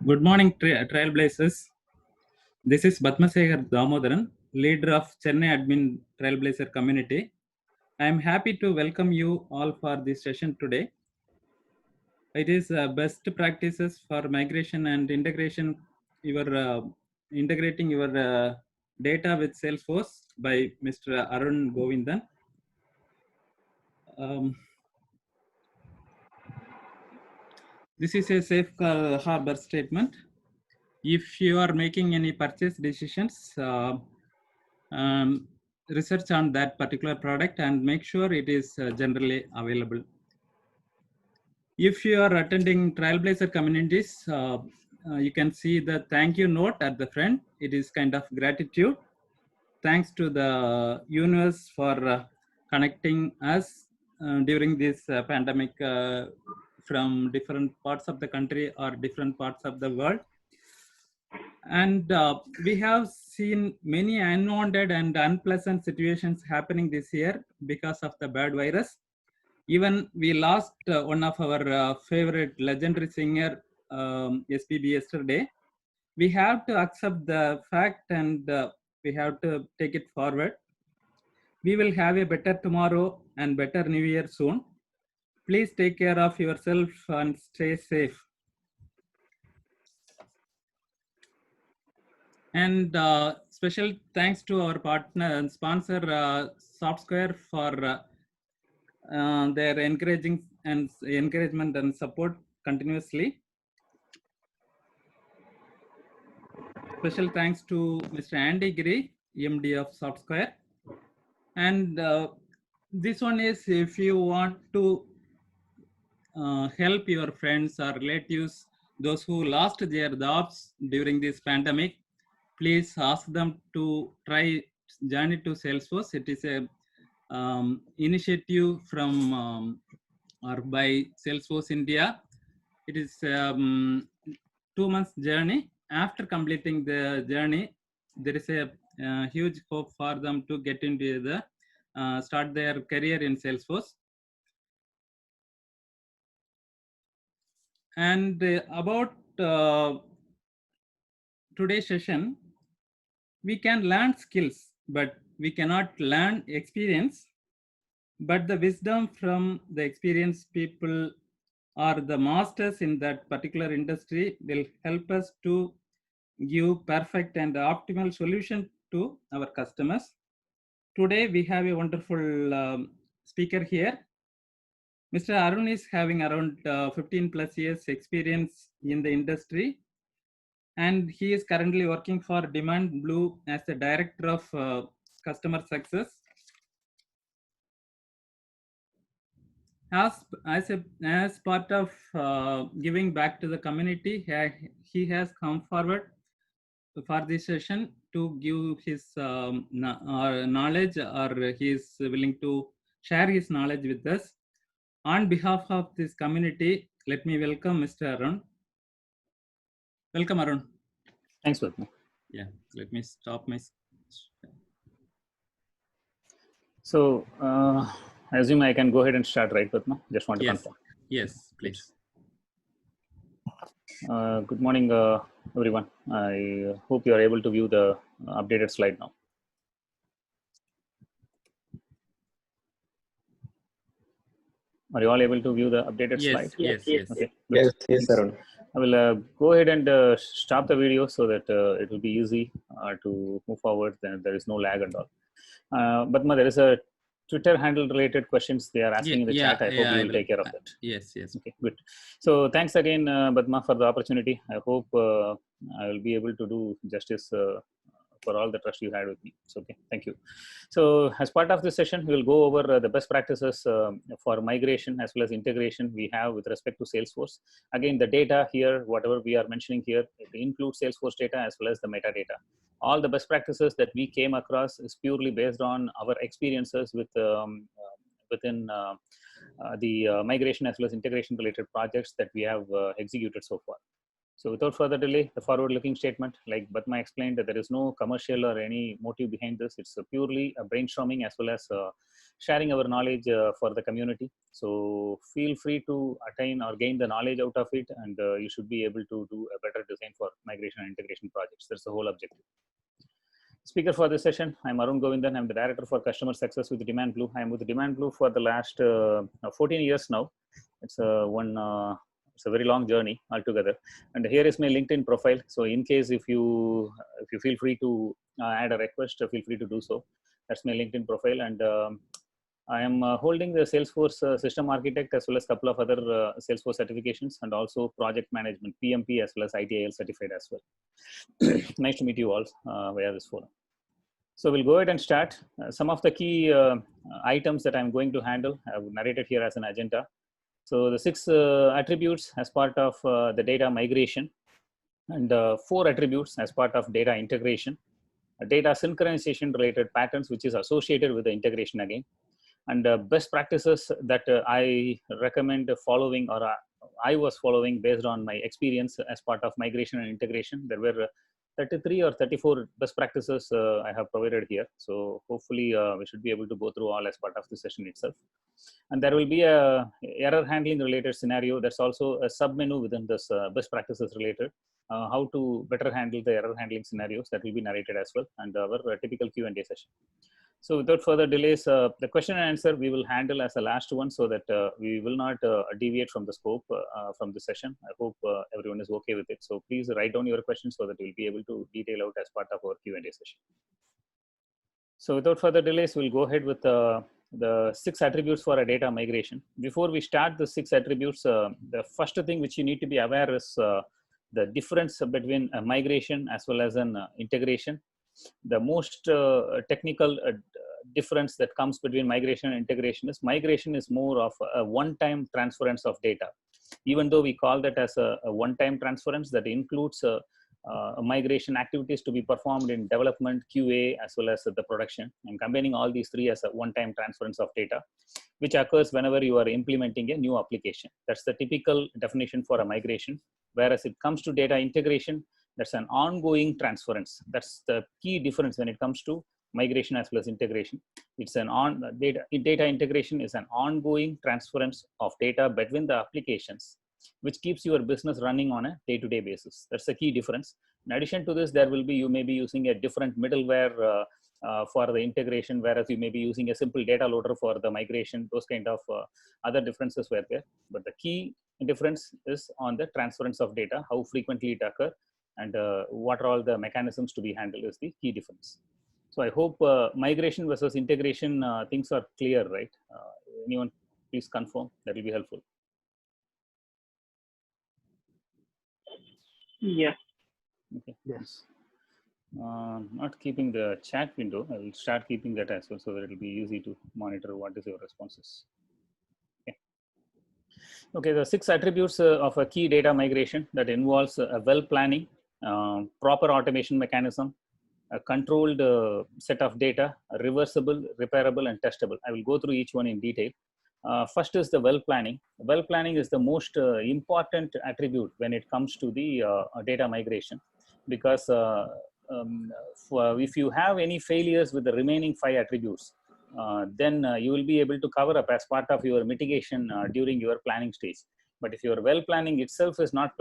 Good morning, Trailblazers. This is Padmasekhar Damodaran, leader of Chennai Admin Trailblazer community. I am happy to welcome you all for this session today. It is best practices for migration and integration. Integrating your data with Salesforce by Mr. Arun Govindan. Um, this is a safe harbor statement. If you are making any purchase decisions, research on that particular product and make sure it is generally available. If you are attending Trailblazer communities, you can see the thank you note at the front. It is kind of gratitude. Thanks to the universe for connecting us during this pandemic from different parts of the country or different parts of the world. And we have seen many unwanted and unpleasant situations happening this year because of the bad virus. Even we lost one of our favorite legendary singer, SPB, yesterday. We have to accept the fact and we have to take it forward. We will have a better tomorrow and better new year soon. Please take care of yourself and stay safe. And special thanks to our partner and sponsor SoftSquare for their encouragement and support continuously. Special thanks to Mr. Andy Giri, MD of SoftSquare. And this one is if you want to help your friends or relatives, those who lost their jobs during this pandemic, please ask them to try Journey to Salesforce. It is a initiative from or by Salesforce India. It is 2 months journey. After completing the journey, there is a huge hope for them to get into the start their career in Salesforce. And about today's session, we can learn skills, but we cannot learn experience. But the wisdom from the experienced people or the masters in that particular industry will help us to give perfect and optimal solution to our customers. Today we have a wonderful speaker here. Mr. Arun is having around 15 plus years experience in the industry, and he is currently working for Demand Blue as the director of customer success. As part of giving back to the community, he has come forward for this session to give his knowledge, or he is willing to share his knowledge with us. On behalf of this community, let me welcome Mr. Arun. Welcome, Arun. Thanks, Padma. Yeah, let me stop my. So, I assume I can go ahead and start, right, Padma? Just want to confirm. Yes, please. Good morning, everyone. I hope you are able to view the updated slide now. Are you all able to view the updated slide? Yes. Okay. Yes, Arun. I will go ahead and stop the video so that it will be easy to move forward. Then there is no lag and all. But there is a Twitter handle related questions they are asking in the chat. I hope you will take care of that. Yes. Okay, good. So thanks again, Padma, for the opportunity. I hope I will be able to do justice for all the trust you had with me. So, okay, thank you. So as part of this session, we will go over the best practices for migration as well as integration we have with respect to Salesforce. Again, the data here, whatever we are mentioning here, it includes Salesforce data as well as the metadata. All the best practices that we came across is purely based on our experiences with within the migration as well as integration related projects that we have executed so far. So without further delay, the forward-looking statement, like Batma explained, that there is no commercial or any motive behind this. It's purely a brainstorming as well as sharing our knowledge for the community. So feel free to attain or gain the knowledge out of it, and you should be able to do a better design for migration and integration projects. That's the whole objective. Speaker for this session, I'm Arun Govindan. I'm the Director for Customer Success with Demandblue. I'm with Demandblue for the last 14 years now. It's it's a very long journey altogether. And here is my LinkedIn profile. So in case if you feel free to add a request, feel free to do so. That's my LinkedIn profile. And I am holding the Salesforce System Architect as well as a couple of other Salesforce certifications, and also project management, PMP, as well as ITIL certified as well. Nice to meet you all via this forum. So we'll go ahead and start. Some of the key items that I'm going to handle, I've narrated here as an agenda. So the 6 attributes as part of the data migration, and 4 attributes as part of data integration, data synchronization related patterns, which is associated with the integration again, and best practices that I recommend following, or I was following based on my experience as part of migration and integration. There were 33 or 34 best practices I have provided here. So hopefully we should be able to go through all as part of the session itself. And there will be a error handling related scenario. That's also a sub menu within this best practices related. How to better handle the error handling scenarios, that will be narrated as well, and our typical Q&A session. So without further delays, the question and answer we will handle as the last one, so that we will not deviate from the scope from the session. I hope everyone is okay with it. So please write down your questions so that we'll be able to detail out as part of our Q&A session. So without further delays, we'll go ahead with the 6 attributes for a data migration. Before we start the 6 attributes, the first thing which you need to be aware is the difference between a migration as well as an integration. The most technical difference that comes between migration and integration is more of a one-time transference of data. Even though we call that as a one-time transference, that includes migration activities to be performed in development, QA, as well as the production. I'm combining all these 3 as a one-time transference of data, which occurs whenever you are implementing a new application. That's the typical definition for a migration. Whereas it comes to data integration, that's an ongoing transference. That's the key difference when it comes to migration as well as integration. It's an data integration is an ongoing transference of data between the applications, which keeps your business running on a day-to-day basis. That's the key difference. In addition to this, you may be using a different middleware for the integration, whereas you may be using a simple data loader for the migration. Those kind of other differences were there. But the key difference is on the transference of data, how frequently it occurs, and what are all the mechanisms to be handled is the key difference. So I hope migration versus integration things are clear, right? Anyone please confirm, that will be helpful. Yes. Okay. Yes. Not keeping the chat window. I will start keeping that as well, so that it will be easy to monitor what is your responses. Okay. Okay. The 6 attributes of a key data migration that involves a well planning, proper automation mechanism, a controlled set of data, reversible, repairable, and testable. I will go through each one in detail. First is the well planning. Well planning is the most important attribute when it comes to the data migration, because if you have any failures with the remaining 5 attributes, then you will be able to cover up as part of your mitigation during your planning stage. But if your well planning itself is not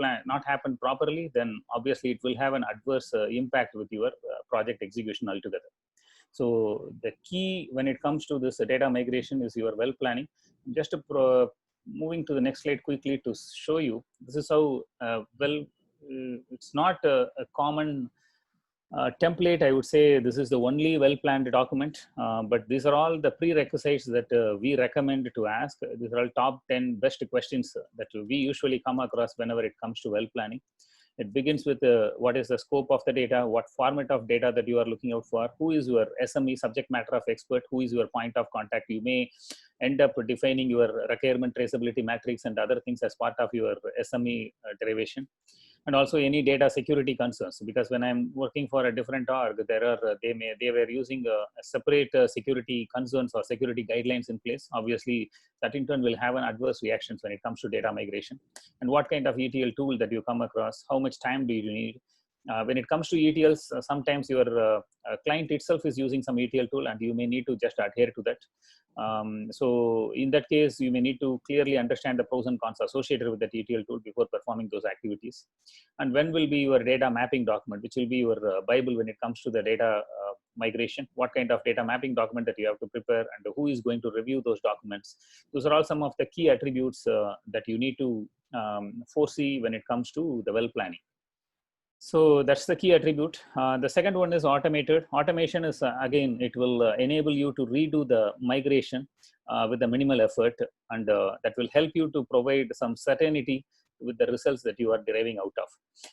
happened properly, then obviously it will have an adverse impact with your project execution altogether. So the key when it comes to this data migration is your well planning. Just moving to the next slide quickly to show you, this is how it's not a common template. I would say this is the only well-planned document, but these are all the prerequisites that we recommend to ask. These are all top 10 best questions that we usually come across whenever it comes to well planning. It begins with what is the scope of the data, what format of data that you are looking out for, who is your SME, subject matter of expert, who is your point of contact. You may end up defining your requirement traceability matrix and other things as part of your SME derivation. and also any data security concerns, because when I'm working for a different org, they were using a separate security concerns or security guidelines in place. Obviously, that in turn will have an adverse reactions when it comes to data migration. And what kind of ETL tool that you come across, how much time do you need? When it comes to ETLs, sometimes your client itself is using some ETL tool, and you may need to just adhere to that. So in that case, you may need to clearly understand the pros and cons associated with that ETL tool before performing those activities. And when will be your data mapping document, which will be your Bible when it comes to the data migration? What kind of data mapping document that you have to prepare, and who is going to review those documents? Those are all some of the key attributes that you need to foresee when it comes to the well planning. So that's the key attribute. The second one is automated. Automation is, again, it will enable you to redo the migration with the minimal effort, and that will help you to provide some certainty with the results that you are deriving out of.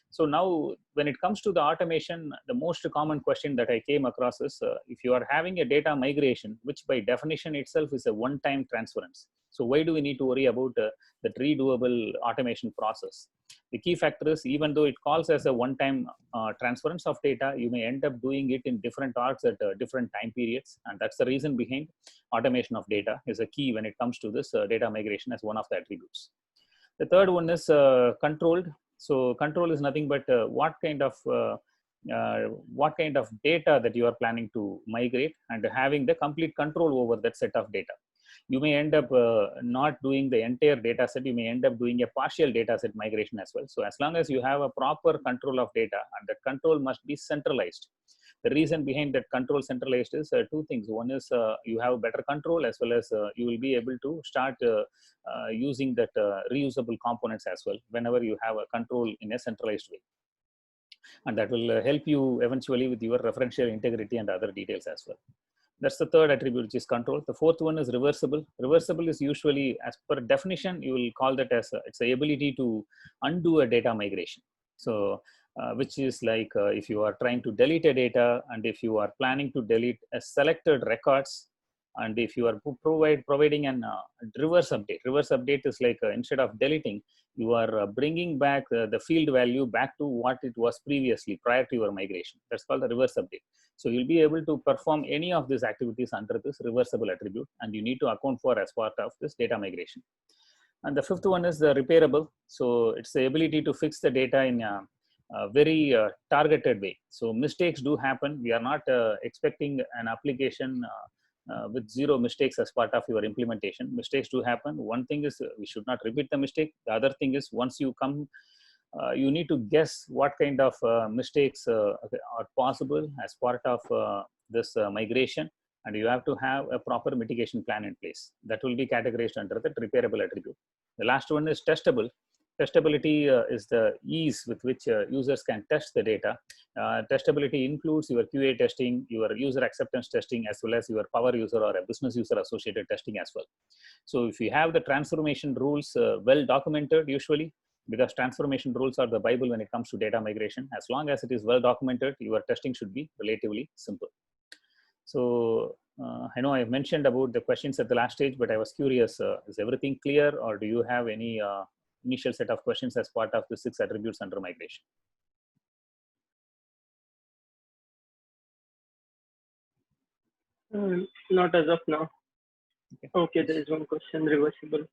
So now, when it comes to the automation, the most common question that I came across is, if you are having a data migration, which by definition itself is a one-time transference. So why do we need to worry about the redoable automation process? The key factor is, even though it calls as a one-time transference of data, you may end up doing it in different arcs at different time periods. And that's the reason behind automation of data is a key when it comes to this data migration as one of the attributes. The third one is controlled. So control is nothing but what kind of data that you are planning to migrate, and having the complete control over that set of data. You may end up not doing the entire data set. You may end up doing a partial data set migration as well. So as long as you have a proper control of data, and that control must be centralized. The reason behind that control centralized is two things. One is you have better control, as well as you will be able to start using that reusable components as well whenever you have a control in a centralized way. And that will help you eventually with your referential integrity and other details as well. That's the third attribute, which is control. The fourth one is reversible. Reversible is usually, as per definition, you will call that as it's the ability to undo a data migration. So which is like if you are trying to delete a data, and if you are planning to delete a selected records, and if you are providing an reverse update is like instead of deleting, you are bringing back the field value back to what it was previously prior to your migration. That's called the reverse update. So you'll be able to perform any of these activities under this reversible attribute, and you need to account for as part of this data migration. And the fifth one is the repairable. So it's the ability to fix the data in a very targeted way. So mistakes do happen. We are not expecting an application with zero mistakes as part of your implementation. Mistakes do happen. One thing is we should not repeat the mistake. The other thing is, once you come, you need to guess what kind of mistakes are possible as part of this migration, and you have to have a proper mitigation plan in place. That will be categorized under the repairable attribute. The last one is testable. Testability is the ease with which users can test the data. Testability includes your QA testing, your user acceptance testing, as well as your power user or a business user associated testing as well. So if you have the transformation rules well documented, usually, because transformation rules are the Bible when it comes to data migration, as long as it is well documented, your testing should be relatively simple. So I know I've mentioned about the questions at the last stage, but I was curious, is everything clear, or do you have any initial set of questions as part of the 6 attributes under migration? Not as of now. Okay, there is one question, reversible.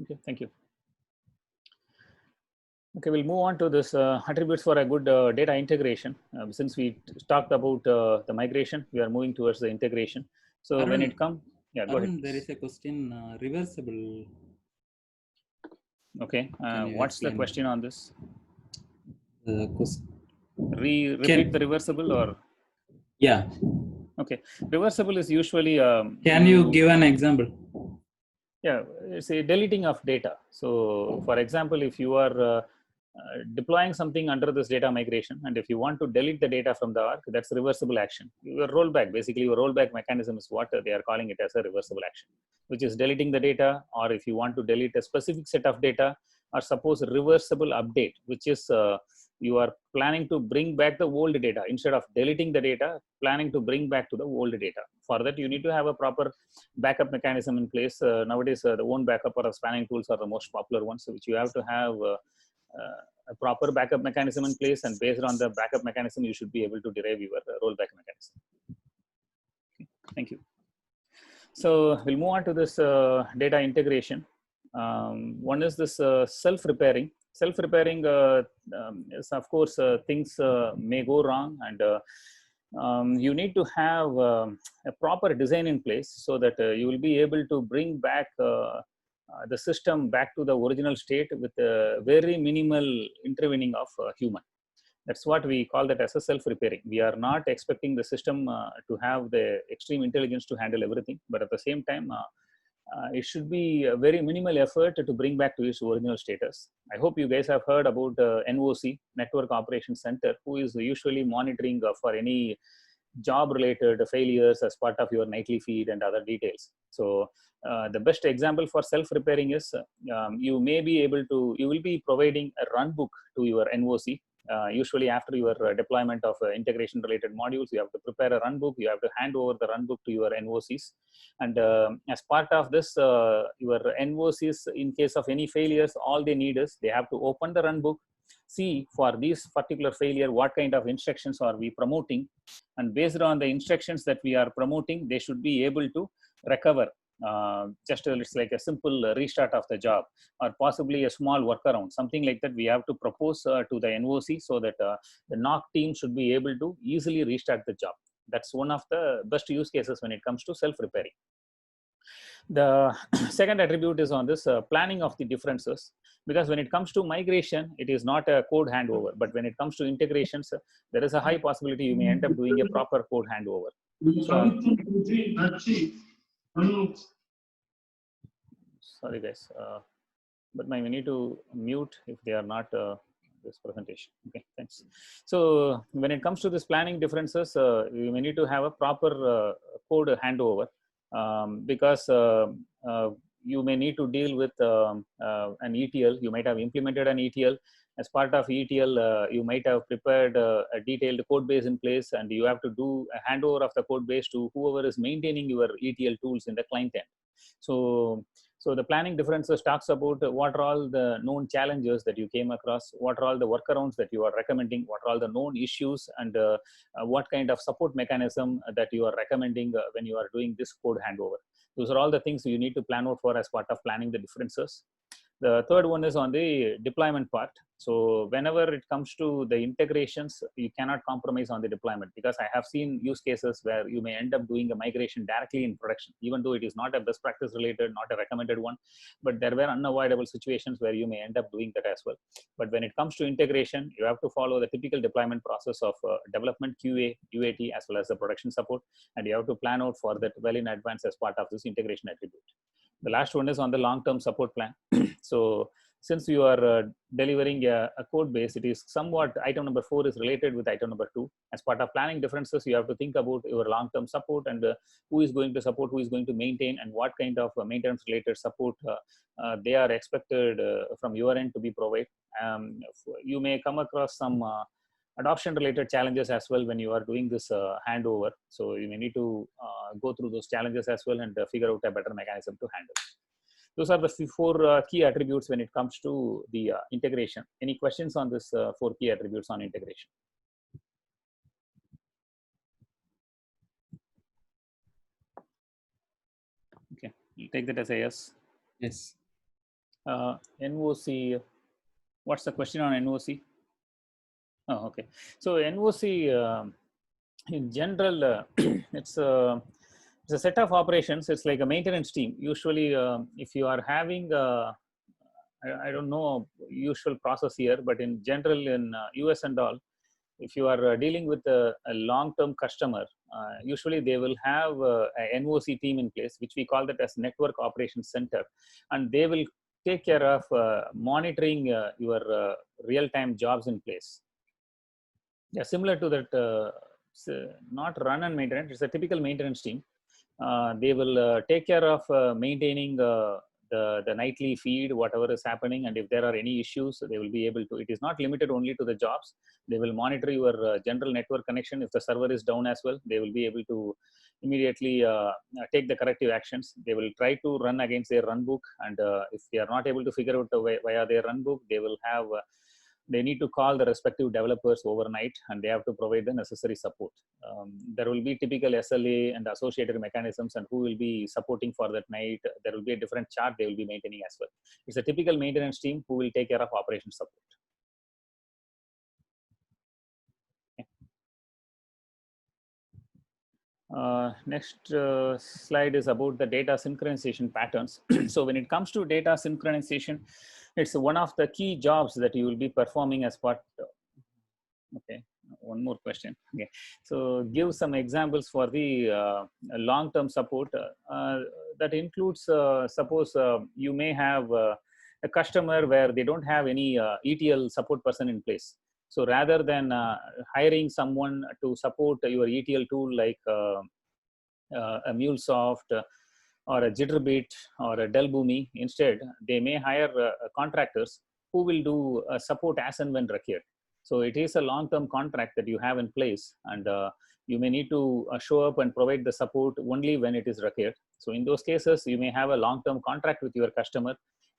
Okay, thank you. Okay, we'll move on to this attributes for a good data integration. Since we talked about the migration, we are moving towards the integration. So Arun, when it comes, yeah, go ahead. There is a question, reversible. Okay, what's the question on this? Repeat the reversible, or? Yeah. Okay, reversible is usually. Can you give an example? Yeah, it's a deleting of data. So, for example, if you are deploying something under this data migration, and if you want to delete the data from the arc, that's a reversible action. Your rollback, basically, your rollback mechanism is what they are calling it as a reversible action, which is deleting the data, or if you want to delete a specific set of data, or suppose a reversible update, which is you are planning to bring back the old data instead of deleting the data, planning to bring back to the old data. For that, you need to have a proper backup mechanism in place. Nowadays, the own backup or spanning tools are the most popular ones, which you have to have a proper backup mechanism in place, and based on the backup mechanism, you should be able to derive your rollback mechanism. Okay. Thank you. So we'll move on to this data integration. One is this self-repairing. Self-repairing is, of course, things may go wrong, and you need to have a proper design in place so that you will be able to bring back the system back to the original state with very minimal intervening of human. That's what we call that as a self-repairing. We are not expecting the system to have the extreme intelligence to handle everything, but at the same time, it should be a very minimal effort to bring back to its original status. I hope you guys have heard about NOC, Network Operations Center, who is usually monitoring for any job-related failures as part of your nightly feed and other details. So the best example for self-repairing is you will be providing a run book to your NOC. Usually after your deployment of integration related modules, you have to prepare a run book, you have to hand over the run book to your NOCs. And as part of this, your NOCs, in case of any failures, all they need is they have to open the run book, see for this particular failure, what kind of instructions are we promoting. And based on the instructions that we are promoting, they should be able to recover. It's like a simple restart of the job, or possibly a small workaround, something like that we have to propose to the NOC, so that the NOC team should be able to easily restart the job. That's one of the best use cases when it comes to self-repairing. The second attribute is on this planning of the differences, because when it comes to migration, it is not a code handover, but when it comes to integrations, there is a high possibility you may end up doing a proper code handover. Sorry guys, but we need to mute if they are not this presentation. Okay, thanks. So when it comes to this planning differences, you may need to have a proper code handover, because you may need to deal with an ETL. You might have implemented an ETL. As part of ETL, you might have prepared a detailed code base in place, and you have to do a handover of the code base to whoever is maintaining your ETL tools in the client end. So the planning differences talks about what are all the known challenges that you came across, what are all the workarounds that you are recommending, what are all the known issues, and what kind of support mechanism that you are recommending when you are doing this code handover. Those are all the things you need to plan out for as part of planning the differences. The third one is on the deployment part. So whenever it comes to the integrations, you cannot compromise on the deployment, because I have seen use cases where you may end up doing a migration directly in production, even though it is not a best practice related, not a recommended one, but there were unavoidable situations where you may end up doing that as well. But when it comes to integration, you have to follow the typical deployment process of development, QA, UAT, as well as the production support, and you have to plan out for that well in advance as part of this integration attribute. The last one is on the long-term support plan. So since you are delivering a code base, it is somewhat, item number 4 is related with item number 2. As part of planning differences, you have to think about your long-term support, and who is going to support, who is going to maintain, and what kind of maintenance related support they are expected from your end to be provided. You may come across some adoption related challenges as well when you are doing this handover. So you may need to go through those challenges as well and figure out a better mechanism to handle. Those are the 4 key attributes when it comes to the integration. Any questions on this 4 key attributes on integration? Okay, we'll take that as a yes. Yes. NOC, what's the question on NOC? Oh, okay. So NOC, in general, it's a set of operations. It's like a maintenance team. Usually, if you are having, I don't know usual process here, but in general in US and all, if you are dealing with a long-term customer, usually they will have a NOC team in place, which we call that as Network Operations Center, and they will take care of monitoring your real-time jobs in place. Yeah, similar to that, not run and maintenance, it's a typical maintenance team. They will take care of maintaining the nightly feed, whatever is happening, and if there are any issues, they will be able to. It is not limited only to the jobs. They will monitor your general network connection. If the server is down as well, they will be able to immediately take the corrective actions. They will try to run against their run book, and if they are not able to figure out via their run book, they will have they need to call the respective developers overnight, and they have to provide the necessary support. There will be typical SLA and associated mechanisms, and who will be supporting for that night. There will be a different chart they will be maintaining as well. It's a typical maintenance team who will take care of operation support. Next slide is about the data synchronization patterns. So when it comes to data synchronization, it's one of the key jobs that you will be performing as part. Okay, one more question. Okay, so give some examples for the long-term support. That includes, suppose you may have a customer where they don't have any ETL support person in place. So rather than hiring someone to support your ETL tool like a MuleSoft or a Jitterbit or a Dell Boomi, instead they may hire contractors who will do support as and when required. So it is a long-term contract that you have in place, and you may need to show up and provide the support only when it is required. So in those cases, you may have a long-term contract with your customer,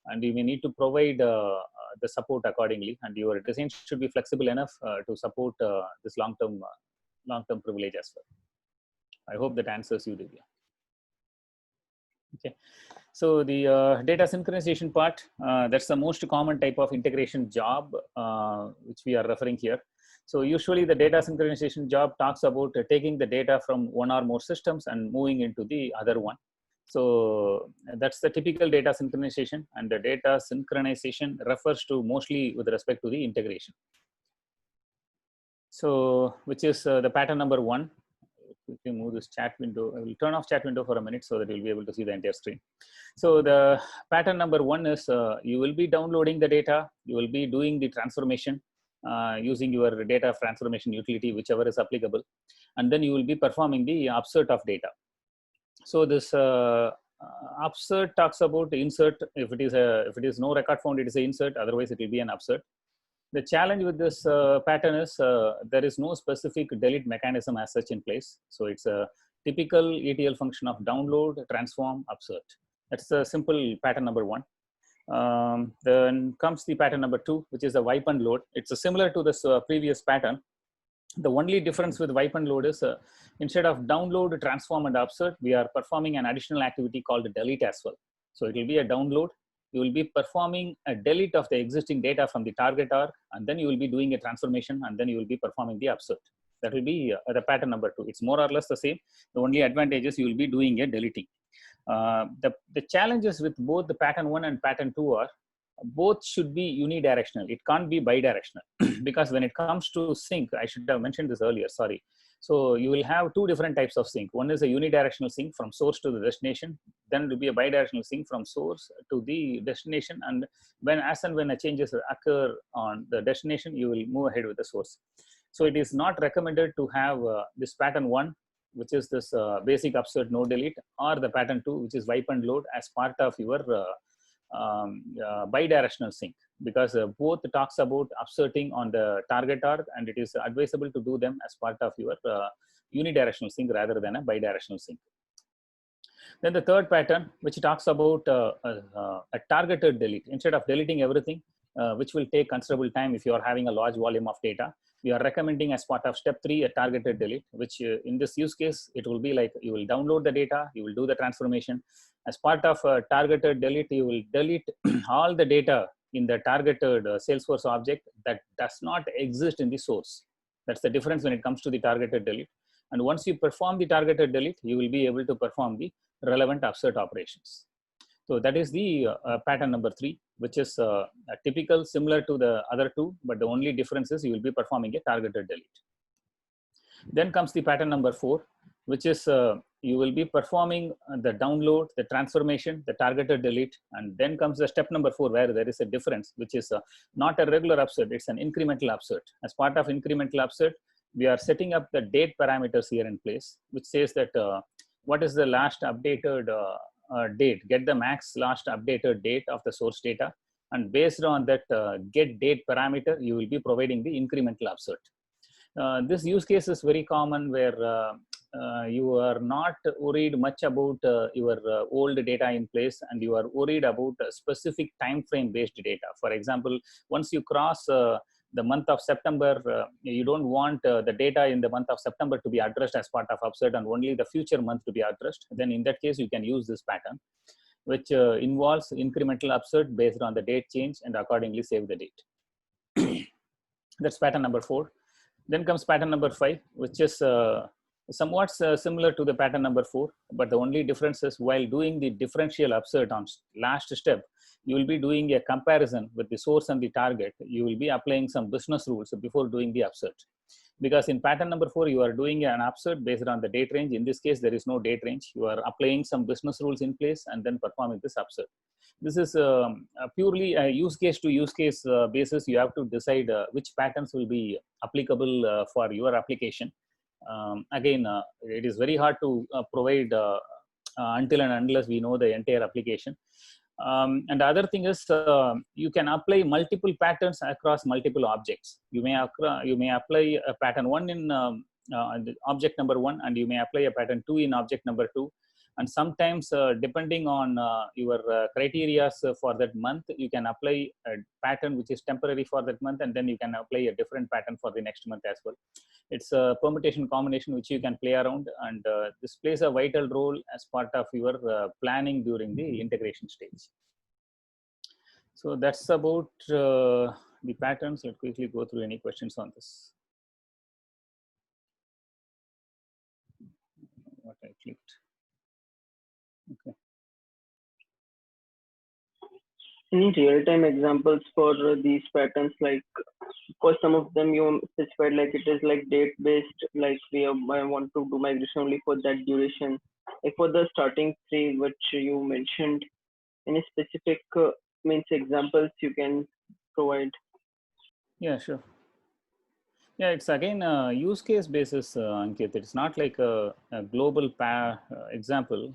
and you may need to provide the support accordingly, and your design should be flexible enough to support this long-term privilege as well. I hope that answers you, Divya. Okay, so the data synchronization part, that's the most common type of integration job which we are referring here. So usually the data synchronization job talks about taking the data from one or more systems and moving into the other one. So that's the typical data synchronization, and the data synchronization refers to mostly with respect to the integration. So which is the pattern number 1. Quickly move this chat window. I will turn off chat window for a minute so that you'll be able to see the entire screen. So the pattern number 1 is you will be downloading the data, you will be doing the transformation using your data transformation utility, whichever is applicable, and then you will be performing the upsert of data. So this upsert talks about insert. If it is no record found, it is an insert. Otherwise, it will be an upsert. The challenge with this pattern is there is no specific delete mechanism as such in place. So it's a typical ETL function of download, transform, upsert. That's the simple pattern number 1. Then comes the pattern number 2, which is the wipe and load. It's similar to this previous pattern. The only difference with wipe and load is instead of download, transform, and upsert, we are performing an additional activity called delete as well. So it will be a download. You will be performing a delete of the existing data from the target arc, and then you will be doing a transformation, and then you will be performing the upsert. That will be the pattern number 2. It's more or less the same. The only advantage is you will be doing a deleting. The challenges with both the pattern 1 and pattern 2 are both should be unidirectional. It can't be bidirectional because when it comes to sync, I should have mentioned this earlier, sorry. So you will have 2 different types of sync. One is a unidirectional sync from source to the destination. Then it will be a bidirectional sync from source to the destination. And as and when a changes occur on the destination, you will move ahead with the source. So it is not recommended to have this pattern 1, which is this basic upsert no delete, or the pattern 2, which is wipe and load, as part of your bidirectional sync, because both talks about upserting on the target arc, and it is advisable to do them as part of your unidirectional sync rather than a bidirectional sync. Then the third pattern, which talks about a targeted delete. Instead of deleting everything, which will take considerable time if you are having a large volume of data, we are recommending as part of step 3 a targeted delete, which in this use case, it will be like you will download the data, you will do the transformation. As part of a targeted delete, you will delete all the data in the targeted Salesforce object that does not exist in the source. That's the difference when it comes to the targeted delete. And once you perform the targeted delete, you will be able to perform the relevant upsert operations. So that is the pattern number 3, which is typical, similar to the other 2, but the only difference is you will be performing a targeted delete. Then comes the pattern number 4, which is you will be performing the download, the transformation, the targeted delete, and then comes the step number 4, where there is a difference, which is not a regular upsert, it's an incremental upsert. As part of incremental upsert, we are setting up the date parameters here in place, which says that what is the last updated date, get the max last updated date of the source data, and based on that get date parameter, you will be providing the incremental upsert. This use case is very common where you are not worried much about your old data in place, and you are worried about specific time frame based data. For example, once you cross the month of September, you don't want the data in the month of September to be addressed as part of upsert and only the future month to be addressed, then in that case, you can use this pattern, which involves incremental upsert based on the date change and accordingly save the date. That's pattern number 4. Then comes pattern number 5, which is somewhat similar to the pattern number 4, but the only difference is while doing the differential upsert on last step, you will be doing a comparison with the source and the target. You will be applying some business rules before doing the upsert. Because in pattern number 4, you are doing an upsert based on the date range. In this case, there is no date range. You are applying some business rules in place and then performing this upsert. This is purely a use case to use case basis. You have to decide which patterns will be applicable for your application. Again, it is very hard to provide until and unless we know the entire application. And the other thing is you can apply multiple patterns across multiple objects. You may apply a pattern 1 in object number 1, and you may apply a pattern 2 in object number 2. And sometimes, depending on your criteria for that month, you can apply a pattern which is temporary for that month, and then you can apply a different pattern for the next month as well. It's a permutation combination which you can play around, and this plays a vital role as part of your planning during the integration stage. So that's about the patterns. Let's quickly go through any questions on this. What I clicked. Okay. Any real-time examples for these patterns? Like, for some of them you specified like it is like date-based, like I want to do migration only for that duration. Like for the starting 3, which you mentioned, any specific examples you can provide? Yeah, sure. Yeah, it's again use case basis, Ankit. It's not like a global example.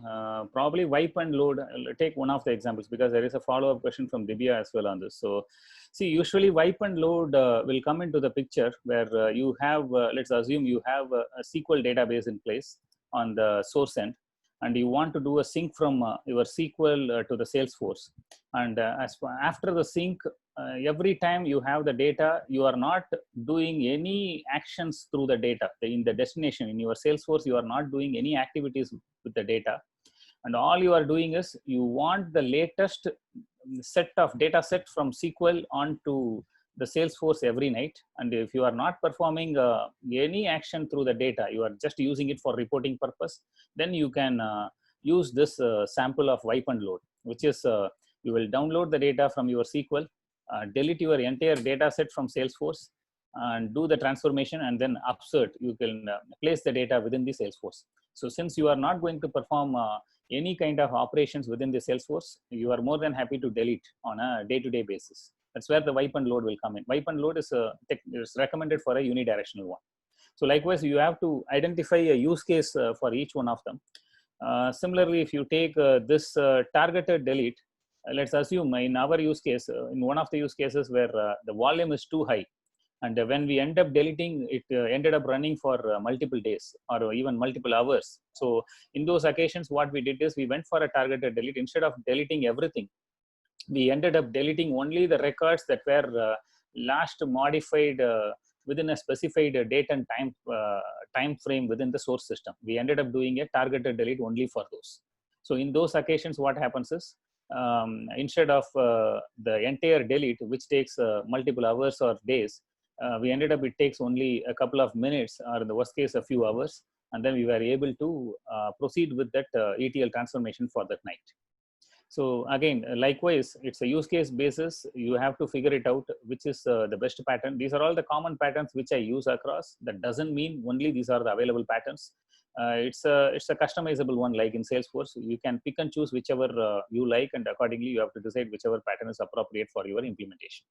Probably wipe and load. I'll take one of the examples because there is a follow-up question from Divya as well on this. So, see, usually wipe and load will come into the picture where you have, let's assume you have a SQL database in place on the source end, and you want to do a sync from your SQL to the Salesforce. And after the sync, every time you have the data, you are not doing any actions through the data. In the destination, in your Salesforce, you are not doing any activities with the data. And all you are doing is you want the latest set of data set from SQL onto the Salesforce every night. And if you are not performing any action through the data, you are just using it for reporting purpose, then you can use this sample of wipe and load, which is you will download the data from your SQL, delete your entire data set from Salesforce, and do the transformation, and then upsert. You can place the data within the Salesforce. So since you are not going to perform any kind of operations within the Salesforce, you are more than happy to delete on a day-to-day basis. That's where the wipe and load will come in. Wipe and load is recommended for a unidirectional one. So likewise, you have to identify a use case for each one of them. Similarly, if you take this targeted delete, let's assume in our use case, in one of the use cases where the volume is too high, and when we end up deleting, it ended up running for multiple days or even multiple hours. So in those occasions, what we did is we went for a targeted delete. Instead of deleting everything, we ended up deleting only the records that were last modified within a specified date and time frame within the source system. We ended up doing a targeted delete only for those. So in those occasions, what happens is instead of the entire delete, which takes multiple hours or days, we ended up, it takes only a couple of minutes, or in the worst case, a few hours. And then we were able to proceed with that ETL transformation for that night. So again, likewise, it's a use case basis. You have to figure it out, which is the best pattern. These are all the common patterns which I use across. That doesn't mean only these are the available patterns. It's a customizable one, like in Salesforce. You can pick and choose whichever you like, and accordingly, you have to decide whichever pattern is appropriate for your implementation.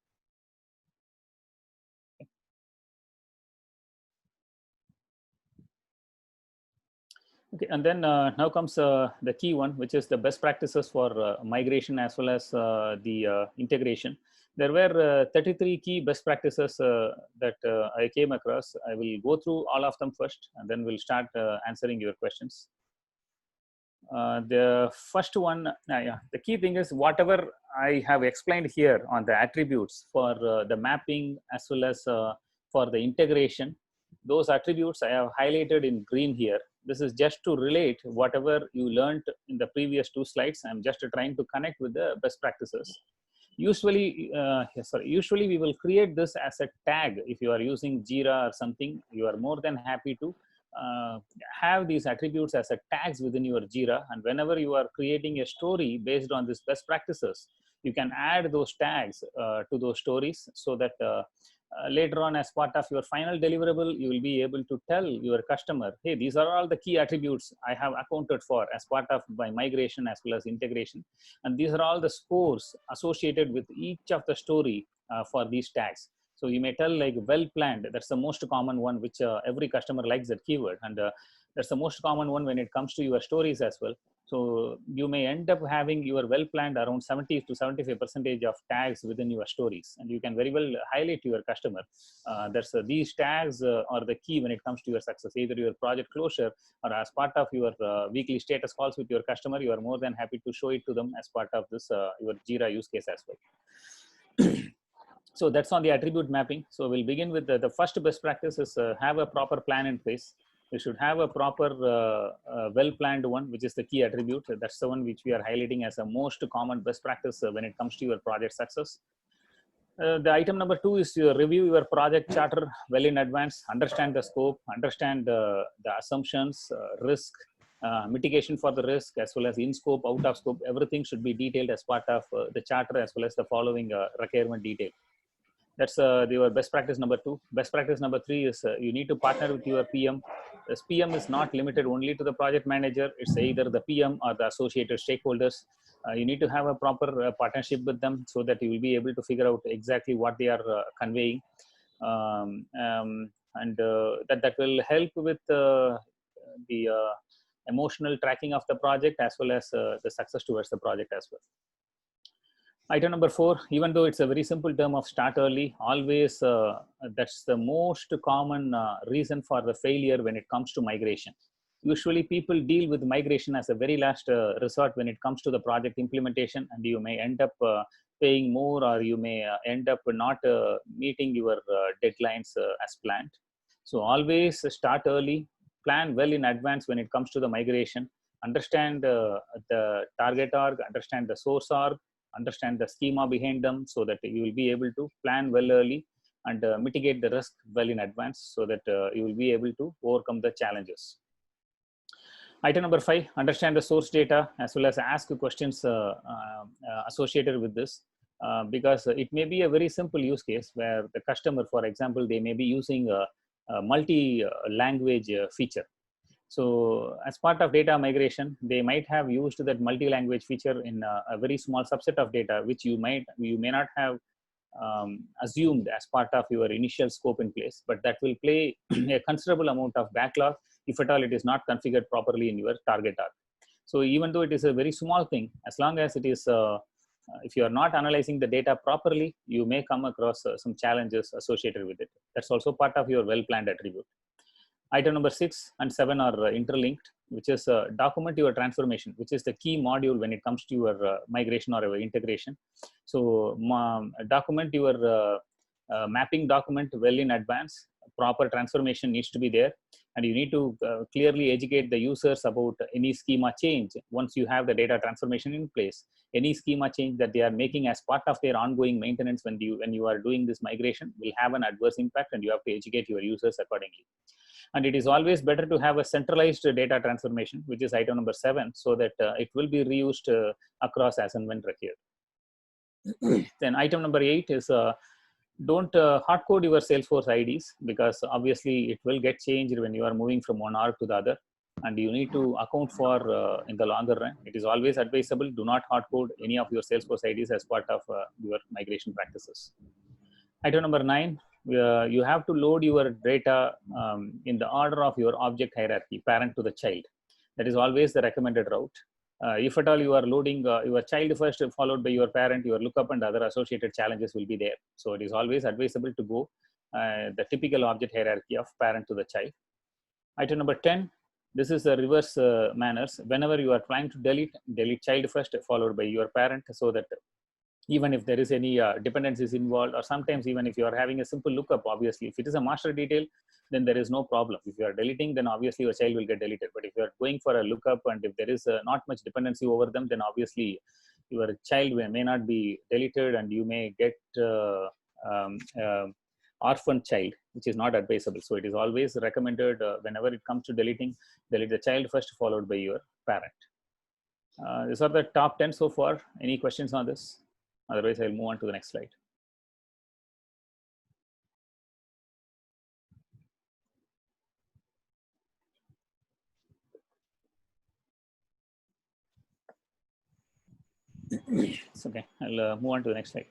Okay, and then now comes the key one, which is the best practices for migration as well as the integration. There were 33 key best practices that I came across. I will go through all of them first, and then we'll start answering your questions. The first one, the key thing is whatever I have explained here on the attributes for the mapping as well as for the integration, those attributes I have highlighted in green here. This is just to relate whatever you learned in the previous 2 slides. I'm just trying to connect with the best practices. Usually, usually we will create this as a tag. If you are using Jira or something, you are more than happy to have these attributes as a tags within your Jira. And whenever you are creating a story based on these best practices, you can add those tags to those stories, so that later on, as part of your final deliverable, you will be able to tell your customer, hey, these are all the key attributes I have accounted for as part of my migration as well as integration. And these are all the scores associated with each of the story for these tags. So you may tell like well planned. That's the most common one, which every customer likes that keyword. And that's the most common one when it comes to your stories as well. So you may end up having your well planned around 70 to 75% of tags within your stories. And you can very well highlight to your customer. These tags are the key when it comes to your success, either your project closure or as part of your weekly status calls with your customer. You are more than happy to show it to them as part of this your Jira use case as well. So that's on the attribute mapping. So we'll begin with the first best practice is have a proper plan in place. You should have a proper well-planned one, which is the key attribute. That's the one which we are highlighting as a most common best practice when it comes to your project success. The item number 2 is to review your project charter well in advance, understand the scope, understand the assumptions, risk, mitigation for the risk, as well as in scope, out of scope. Everything should be detailed as part of the charter, as well as the following requirement detail. That's your best practice number 2. Best practice number 3 is you need to partner with your PM. This PM is not limited only to the project manager. It's either the PM or the associated stakeholders. You need to have a proper partnership with them, so that you will be able to figure out exactly what they are conveying. And that will help with the emotional tracking of the project, as well as the success towards the project as well. Item number 4, even though it's a very simple term of start early, always that's the most common reason for the failure when it comes to migration. Usually people deal with migration as a very last resort when it comes to the project implementation, and you may end up paying more, or you may end up not meeting your deadlines as planned. So always start early, plan well in advance when it comes to the migration, understand the target org, understand the source org, understand the schema behind them, so that you will be able to plan well early and mitigate the risk well in advance, so that you will be able to overcome the challenges. Item number 5, understand the source data, as well as ask questions associated with this, because it may be a very simple use case where the customer, for example, they may be using a multi-language feature. So as part of data migration, they might have used that multi-language feature in a very small subset of data, which you may not have assumed as part of your initial scope in place, but that will play a considerable amount of backlog if at all it is not configured properly in your target org. So even though it is a very small thing, as long as it is, if you are not analyzing the data properly, you may come across some challenges associated with it. That's also part of your well-planned attribute. Item number 6 and 7 are interlinked, which is document your transformation, which is the key module when it comes to your migration or your integration. So document your mapping document well in advance. Proper transformation needs to be there, and you need to clearly educate the users about any schema change. Once you have the data transformation in place, any schema change that they are making as part of their ongoing maintenance when you are doing this migration will have an adverse impact, and you have to educate your users accordingly. And it is always better to have a centralized data transformation, which is item number 7, so that it will be reused across as and when required. Then item number 8 is don't hard code your Salesforce IDs, because obviously it will get changed when you are moving from one org to the other, and you need to account for in the longer run. It is always advisable, do not hard code any of your Salesforce IDs as part of your migration practices. Item number 9, you have to load your data in the order of your object hierarchy, parent to the child. That is always the recommended route. If at all you are loading your child first, followed by your parent, your lookup and other associated challenges will be there. So it is always advisable to go the typical object hierarchy of parent to the child. Item number 10, This is a reverse manners. Whenever you are trying to delete child first followed by your parent, so that even if there is any dependencies involved, or sometimes even if you are having a simple lookup, obviously if it is a master detail, then there is no problem. If you are deleting, then obviously your child will get deleted. But if you are going for a lookup and if there is not much dependency over them, then obviously your child may not be deleted, and you may get um, uh, orphan child, which is not advisable. So it is always recommended whenever it comes to deleting, delete the child first followed by your parent. These are the top 10 so far. Any questions on this? Otherwise, I'll move on to the next slide. It's okay. I'll move on to the next slide.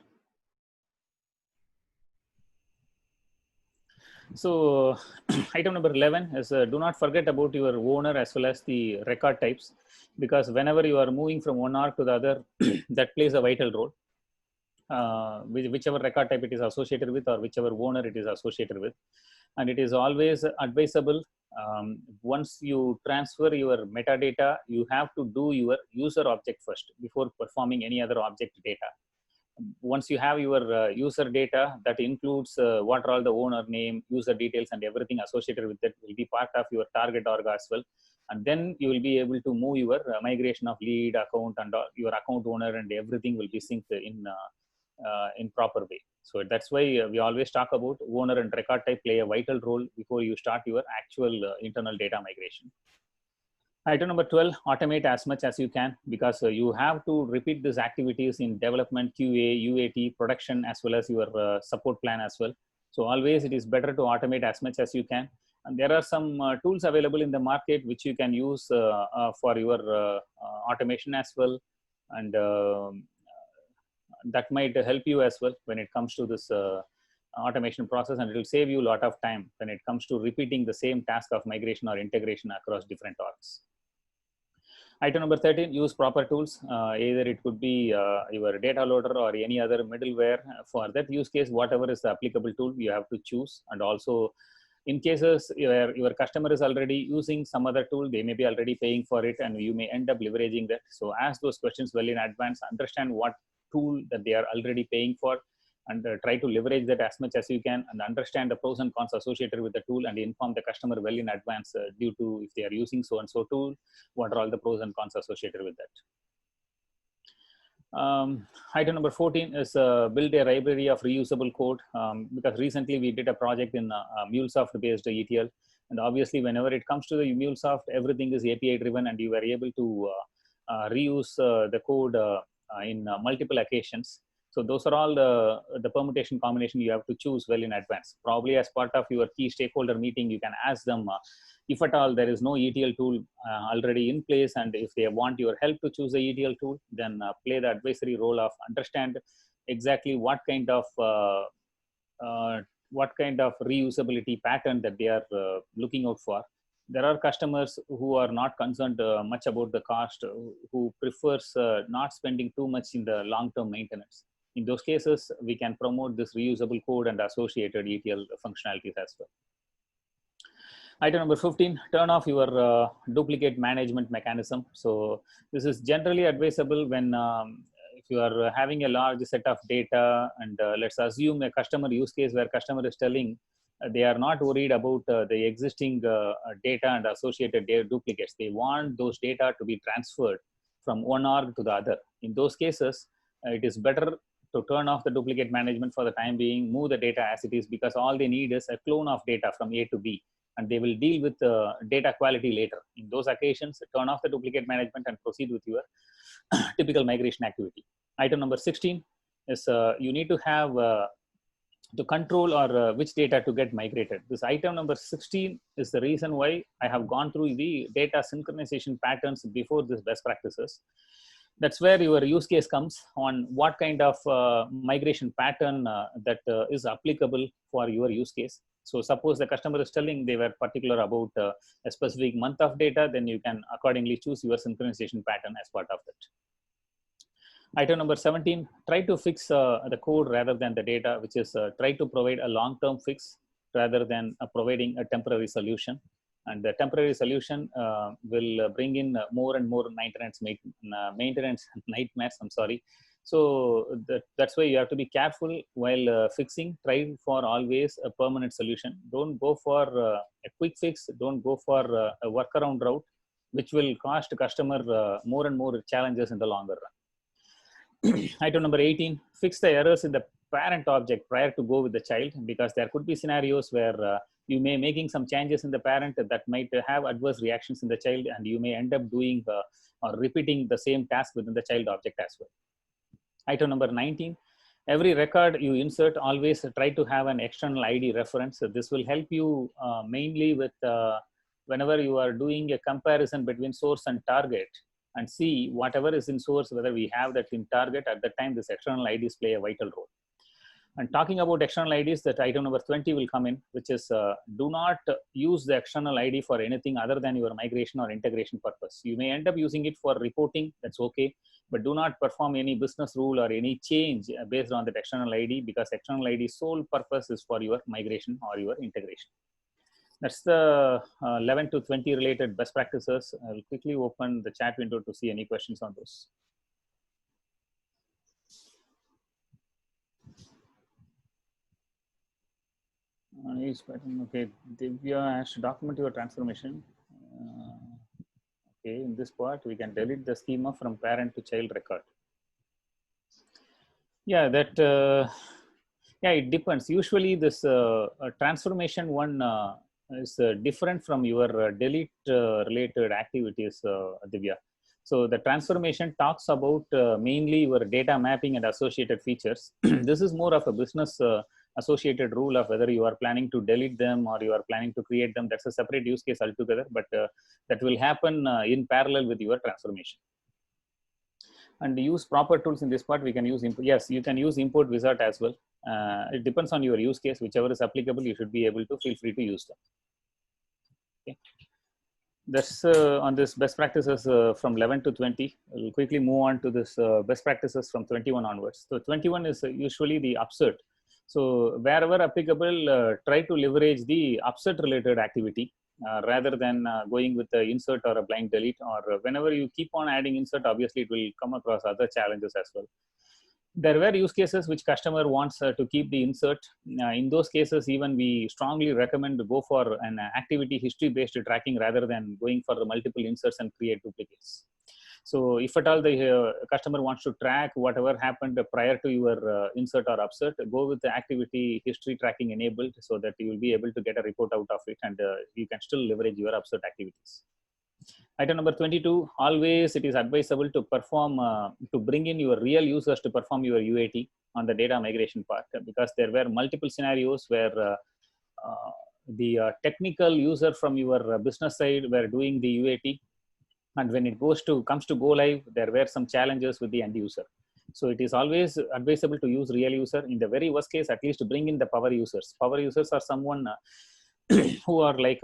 So item number 11 is do not forget about your owner as well as the record types, because whenever you are moving from one org to the other, that plays a vital role. Whichever record type it is associated with, or whichever owner it is associated with. And it is always advisable, once you transfer your metadata, you have to do your user object first before performing any other object data. Once you have your user data, that includes what are all the owner name, user details, and everything associated with it will be part of your target org as well. And then you will be able to move your migration of lead account and your account owner, and everything will be synced in proper way. So that's why we always talk about owner and record type play a vital role before you start your actual internal data migration. Item number 12, automate as much as you can, because you have to repeat these activities in development, QA, UAT, production, as well as your support plan as well. So always it is better to automate as much as you can. And there are some tools available in the market which you can use for your automation as well. And that might help you as well when it comes to this automation process, and it will save you a lot of time when it comes to repeating the same task of migration or integration across different orgs. Item number 13, use proper tools. Either it could be your data loader or any other middleware. For that use case, whatever is the applicable tool, you have to choose. And also, in cases your customer is already using some other tool, they may be already paying for it, and you may end up leveraging that. So ask those questions well in advance, understand what tool that they are already paying for, and try to leverage that as much as you can, and understand the pros and cons associated with the tool, and inform the customer well in advance due to if they are using so and so tool, what are all the pros and cons associated with that. Item number 14 is build a library of reusable code, because recently we did a project in MuleSoft based ETL, and obviously whenever it comes to the MuleSoft, everything is API driven, and you are able to reuse the code in multiple occasions. So those are all the permutation combination you have to choose well in advance. Probably as part of your key stakeholder meeting, you can ask them if at all there is no ETL tool already in place, and if they want your help to choose the ETL tool, then play the advisory role of understand exactly what kind of reusability pattern that they are looking out for. There are customers who are not concerned much about the cost, who prefers not spending too much in the long-term maintenance. In those cases, we can promote this reusable code and associated ETL functionalities as well. Item number 15, turn off your duplicate management mechanism. So this is generally advisable when if you are having a large set of data, and let's assume a customer use case where customer is telling they are not worried about the existing data and associated data duplicates. They want those data to be transferred from one org to the other. In those cases, it is better to turn off the duplicate management for the time being, move the data as it is, because all they need is a clone of data from A to B, and they will deal with data quality later. In those occasions, turn off the duplicate management and proceed with your typical migration activity. Item number 16 is you need to have to control or which data to get migrated. This item number 16 is the reason why I have gone through the data synchronization patterns before this best practices. That's where your use case comes on what kind of migration pattern that is applicable for your use case. So suppose the customer is telling they were particular about a specific month of data, then you can accordingly choose your synchronization pattern as part of that. Item number 17, try to fix the code rather than the data, which is try to provide a long-term fix rather than providing a temporary solution. and the temporary solution will bring in more and more maintenance nightmares. I'm sorry. So that's why you have to be careful while fixing. Try for always a permanent solution. Don't go for a quick fix. Don't go for a workaround route, which will cost customer more and more challenges in the longer run. Item number 18, fix the errors in the parent object prior to go with the child, because there could be scenarios where you may making some changes in the parent that might have adverse reactions in the child, and you may end up doing or repeating the same task within the child object as well. Item number 19, every record you insert, always try to have an external ID reference. So this will help you mainly with whenever you are doing a comparison between source and target, and see whatever is in source, whether we have that in target. At that time, this external IDs play a vital role. And talking about external IDs, that item number 20 will come in, which is do not use the external ID for anything other than your migration or integration purpose. You may end up using it for reporting, that's okay, but do not perform any business rule or any change based on that external ID, because external ID sole purpose is for your migration or your integration. That's the 11 to 20 related best practices. I'll quickly open the chat window to see any questions on those. Okay, Divya has to document your transformation. Okay, in this part, we can delete the schema from parent to child record. Yeah, that, yeah, it depends. Usually this transformation one is different from your delete related activities, Divya. So the transformation talks about mainly your data mapping and associated features. This is more of a business associated rule of whether you are planning to delete them or you are planning to create them. That's a separate use case altogether, but that will happen in parallel with your transformation. And use proper tools in this part. We can use yes, you can use import wizard as well. It depends on your use case. Whichever is applicable, you should be able to feel free to use them. Okay. That's on this best practices from 11 to 20. We'll quickly move on to this best practices from 21 onwards. So 21 is usually the upsert. So wherever applicable, try to leverage the upsert related activity rather than going with the insert or a blind delete, or whenever you keep on adding insert, obviously it will come across other challenges as well. There were use cases which customer wants to keep the insert. In those cases, even we strongly recommend to go for an activity history based tracking rather than going for the multiple inserts and create duplicates. So if at all the customer wants to track whatever happened prior to your insert or upsert, go with the activity history tracking enabled, so that you will be able to get a report out of it, and you can still leverage your upsert activities. Item number 22, always it is advisable to perform, to bring in your real users to perform your UAT on the data migration part, because there were multiple scenarios where the technical user from your business side were doing the UAT, and when it comes to go live, there were some challenges with the end user. So it is always advisable to use real user. In the very worst case, at least to bring in the power users. Power users are someone who are like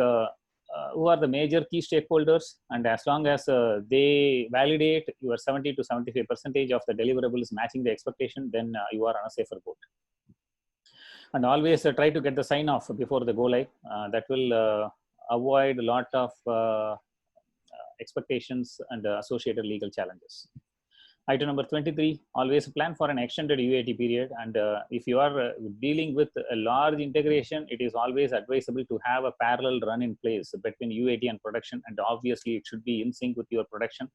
who are the major key stakeholders, and as long as they validate your 70 to 75% of the deliverables matching the expectation, then you are on a safer boat. And always try to get the sign off before the go live. That will avoid a lot of expectations and associated legal challenges. Item number 23, always plan for an extended UAT period. And if you are dealing with a large integration, it is always advisable to have a parallel run in place between UAT and production. And obviously it should be in sync with your production,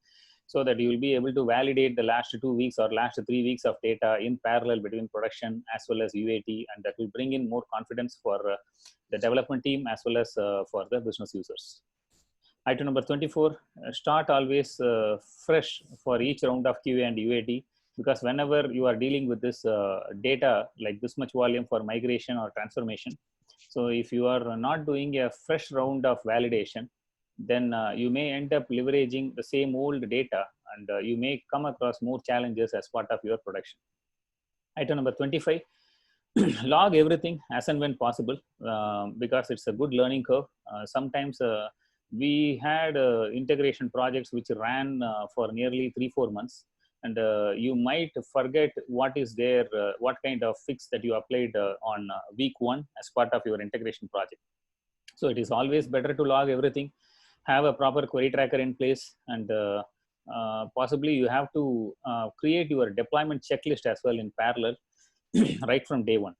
so that you will be able to validate the last 2 weeks or last 3 weeks of data in parallel between production as well as UAT. And that will bring in more confidence for the development team as well as for the business users. Item number 24, start always fresh for each round of QA and UAT, because whenever you are dealing with this data, like this much volume for migration or transformation, so if you are not doing a fresh round of validation, then you may end up leveraging the same old data, and you may come across more challenges as part of your production. Item number 25, log everything as and when possible, because it's a good learning curve. Sometimes we had integration projects which ran for nearly 3-4 months, and you might forget what is there, what kind of fix that you applied on week 1 as part of your integration project. So it is always better to log everything, have a proper query tracker in place, and possibly you have to create your deployment checklist as well in parallel right from day one.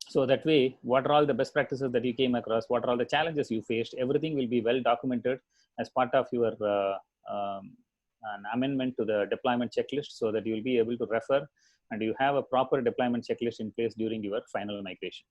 So that way, what are all the best practices that you came across, what are all the challenges you faced, everything will be well documented as part of your an amendment to the deployment checklist, so that you will be able to refer and you have a proper deployment checklist in place during your final migration.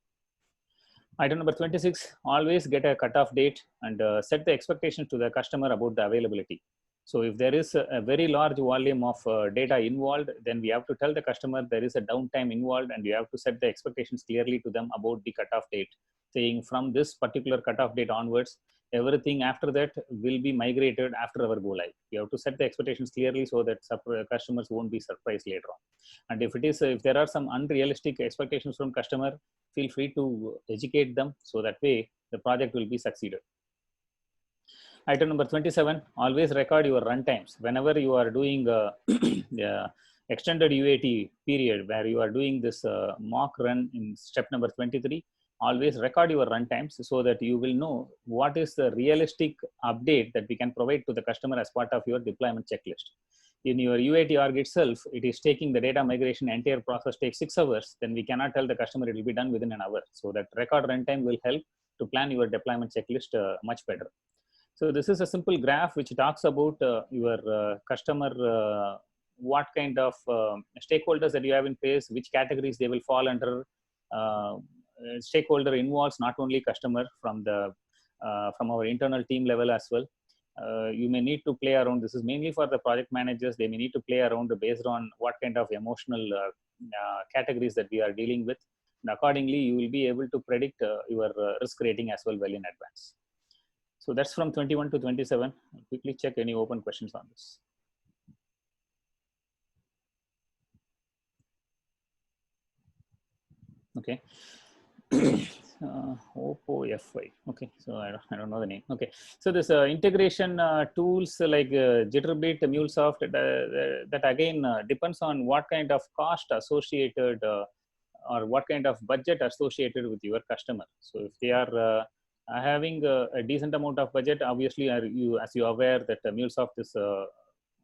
Item number 26, always get a cutoff date and set the expectations to the customer about the availability. So if there is a very large volume of data involved, then we have to tell the customer there is a downtime involved, and you have to set the expectations clearly to them about the cutoff date, saying from this particular cutoff date onwards, everything after that will be migrated after our go live. You have to set the expectations clearly so that customers won't be surprised later on. And if it is, if there are some unrealistic expectations from customer, feel free to educate them, so that way the project will be succeeded. Item number 27, always record your runtimes. Whenever you are doing the extended UAT period, where you are doing this mock run in step number 23, always record your runtimes so that you will know what is the realistic update that we can provide to the customer as part of your deployment checklist. In your UAT org itself, it is taking the data migration, entire process takes 6 hours, then we cannot tell the customer it will be done within an hour. So that record runtime will help to plan your deployment checklist much better. So this is a simple graph which talks about your customer, what kind of stakeholders that you have in place, which categories they will fall under. Stakeholder involves not only customer from the from our internal team level as well. You may need to play around. This is mainly for the project managers. They may need to play around based on what kind of emotional categories that we are dealing with. And accordingly, you will be able to predict your risk rating as well in advance. So that's from 21 to 27. I'll quickly check any open questions on this. Okay. Oppo F5. Okay, so I don't know the name. Okay, so this integration tools like Jitterbit, MuleSoft, that again depends on what kind of cost associated or what kind of budget associated with your customer. So if they are having a decent amount of budget, obviously, as you are aware that MuleSoft is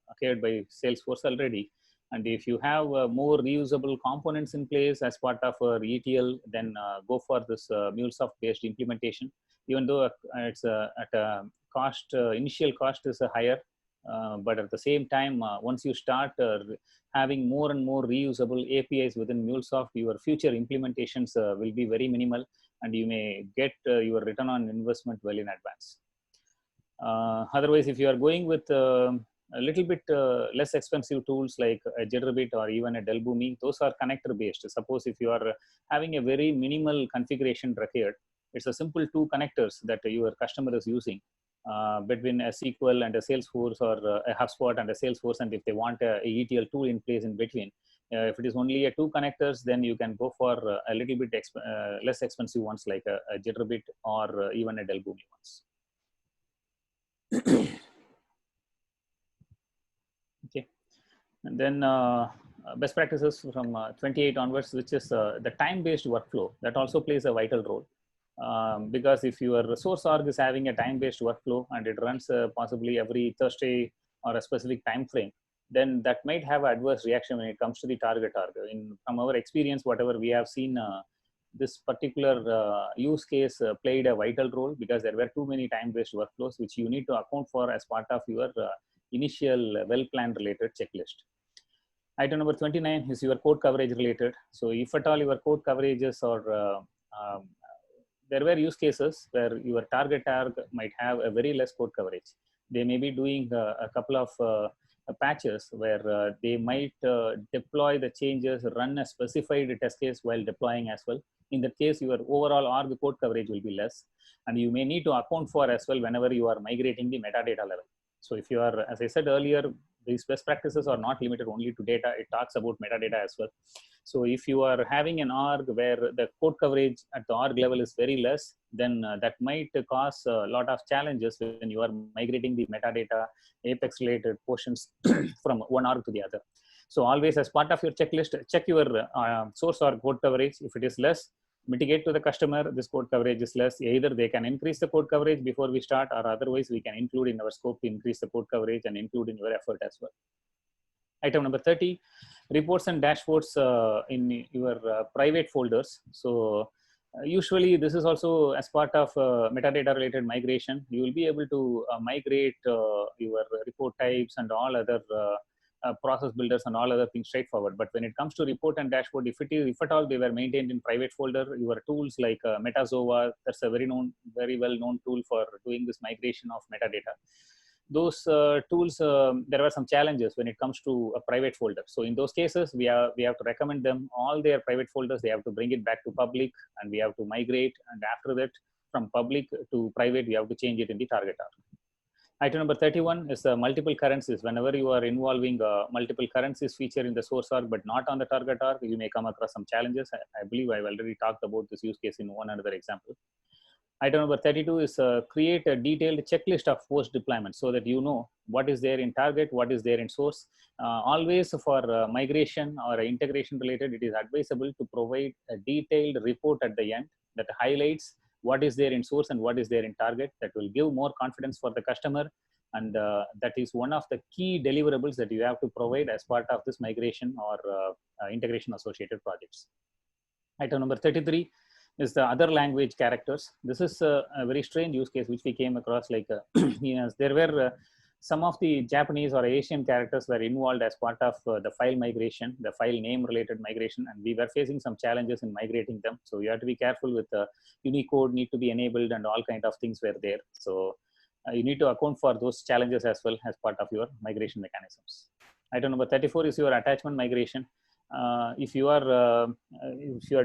acquired by Salesforce already. And if you have more reusable components in place as part of ETL, then go for this MuleSoft-based implementation. Even though it's at a cost, initial cost is higher, but at the same time, once you start having more and more reusable APIs within MuleSoft, your future implementations will be very minimal, and you may get your return on investment well in advance. Otherwise, if you are going with a little bit less expensive tools like a Jitterbit or even a Delboomi, those are connector based. Suppose if you are having a very minimal configuration required, it's a simple 2 connectors that your customer is using between a SQL and a Salesforce, or a HubSpot and a Salesforce. And if they want a ETL tool in place in between, if it is only a 2 connectors, then you can go for a little bit less expensive ones like a Jitterbit or even a Delboomi ones. Okay, and then best practices from 28 onwards, which is the time-based workflow. That also plays a vital role, because if your resource org is having a time-based workflow and it runs possibly every Thursday or a specific time frame, then that might have adverse reaction when it comes to the target org. From our experience, whatever we have seen, this particular use case played a vital role because there were too many time-based workflows which you need to account for as part of your initial well-planned related checklist. Item number 29 is your code coverage related. So if at all your code coverages or there were use cases where your target org might have a very less code coverage. They may be doing a couple of patches where they might deploy the changes, run a specified test case while deploying as well. In that case, your overall org code coverage will be less, and you may need to account for as well whenever you are migrating the metadata level. So if you are, as I said earlier, these best practices are not limited only to data. It talks about metadata as well. So if you are having an org where the code coverage at the org level is very less, then that might cause a lot of challenges when you are migrating the metadata, Apex related portions from one org to the other. So always as part of your checklist, check your source org code coverage. If it is less, mitigate to the customer this code coverage is less. Either they can increase the code coverage before we start, or otherwise we can include in our scope to increase the code coverage and include in your effort as well. Item number 30, reports and dashboards in your private folders. So usually this is also as part of metadata related migration. You will be able to migrate your report types and all other process builders and all other things straightforward. But when it comes to report and dashboard, if at all they were maintained in private folder, your tools like Metazoa, that's a very well known tool for doing this migration of metadata. Those tools, there were some challenges when it comes to a private folder. So in those cases, we have to recommend them all their private folders. They have to bring it back to public, and we have to migrate. And after that, from public to private, we have to change it in the target arc. Item number 31 is multiple currencies. Whenever you are involving multiple currencies feature in the source arc, but not on the target arc, you may come across some challenges. I believe I've already talked about this use case in one another example. Item number 32 is create a detailed checklist of post deployment so that you know what is there in target, what is there in source. Always for migration or integration related, it is advisable to provide a detailed report at the end that highlights what is there in source and what is there in target. That will give more confidence for the customer. And that is one of the key deliverables that you have to provide as part of this migration or integration associated projects. Item number 33 is the other language characters. This is a very strange use case which we came across. Like yes, there were some of the Japanese or Asian characters were involved as part of the file migration, the file name related migration, and we were facing some challenges in migrating them. So you have to be careful with Unicode need to be enabled and all kind of things were there. So you need to account for those challenges as well as part of your migration mechanisms. Item number 34 is your attachment migration. If you are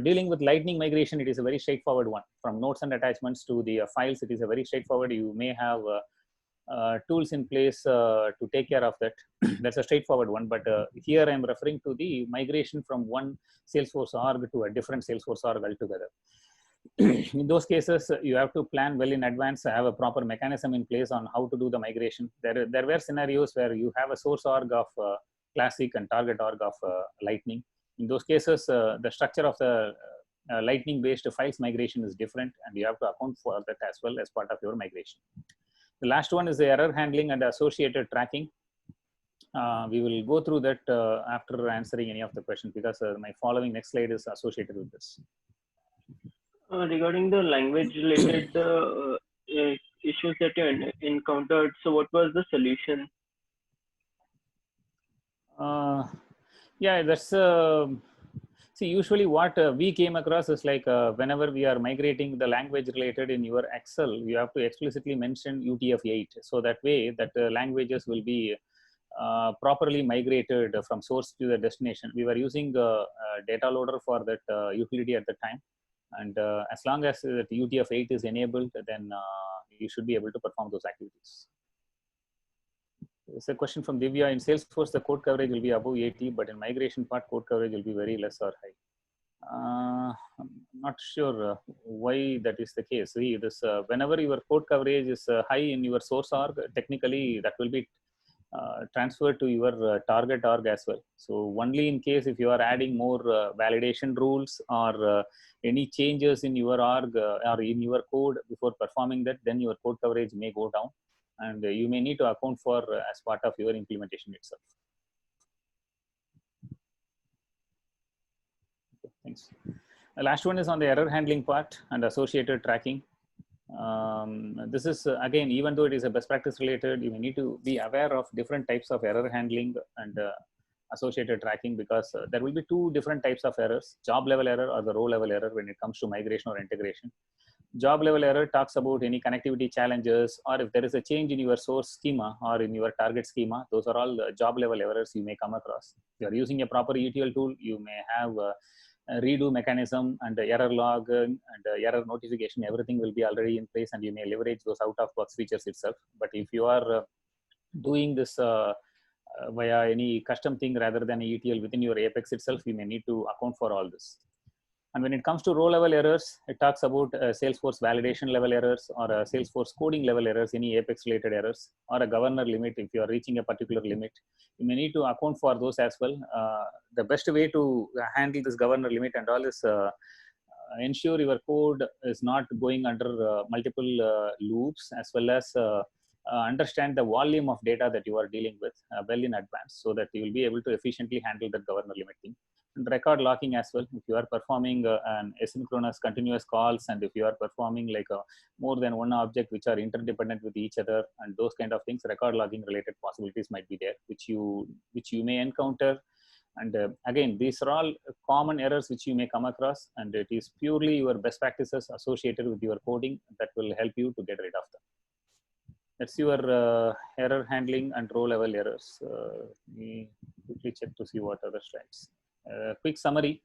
dealing with Lightning migration, it is a very straightforward one. From notes and attachments to the files, it is a very straightforward. You may have tools in place to take care of that. That's a straightforward one. But here I'm referring to the migration from one Salesforce org to a different Salesforce org altogether. In those cases, you have to plan well in advance, have a proper mechanism in place on how to do the migration. There were scenarios where you have a source org of Classic and target org of Lightning. In those cases, the structure of the Lightning based files migration is different, and you have to account for that as well as part of your migration. The last one is the error handling and associated tracking. We will go through that after answering any of the questions, because my following next slide is associated with this. Regarding the language related issues that you encountered, so what was the solution? Yeah, that's see, usually what we came across is like whenever we are migrating the language related in your Excel, you have to explicitly mention UTF-8, so that way that languages will be properly migrated from source to the destination. We were using data loader for that utility at the time, and as long as the UTF-8 is enabled, then you should be able to perform those activities. It's a question from Divya. In Salesforce, the code coverage will be above 80, but in migration part, code coverage will be very less or high. I'm not sure why that is the case. See, this whenever your code coverage is high in your source org, technically that will be transferred to your target org as well. So only in case if you are adding more validation rules or any changes in your org or in your code before performing that, then your code coverage may go down, and you may need to account for as part of your implementation itself. Okay, thanks. The last one is on the error handling part and associated tracking. This is again, even though it is a best practice related, you may need to be aware of different types of error handling and associated tracking, because there will be two different types of errors: job level error or the row level error when it comes to migration or integration. Job level error talks about any connectivity challenges, or if there is a change in your source schema or in your target schema. Those are all job level errors you may come across. If you are using a proper ETL tool, you may have a redo mechanism and the error log and error notification. Everything will be already in place, and you may leverage those out of box features itself. But if you are doing this via any custom thing rather than a ETL within your Apex itself, you may need to account for all this. And when it comes to row level errors, it talks about Salesforce validation level errors or Salesforce coding level errors, any Apex related errors, or a governor limit. If you are reaching a particular limit, you may need to account for those as well. The best way to handle this governor limit and all is ensure your code is not going under multiple loops, as well as understand the volume of data that you are dealing with well in advance, so that you will be able to efficiently handle the governor limit thing. And record locking as well. If you are performing an asynchronous continuous calls, and if you are performing like more than one object which are interdependent with each other, and those kind of things, record logging related possibilities might be there, which you may encounter. And again, these are all common errors which you may come across, and it is purely your best practices associated with your coding that will help you to get rid of them. That's your error handling and row level errors. Let me quickly check to see what other stripes. Quick summary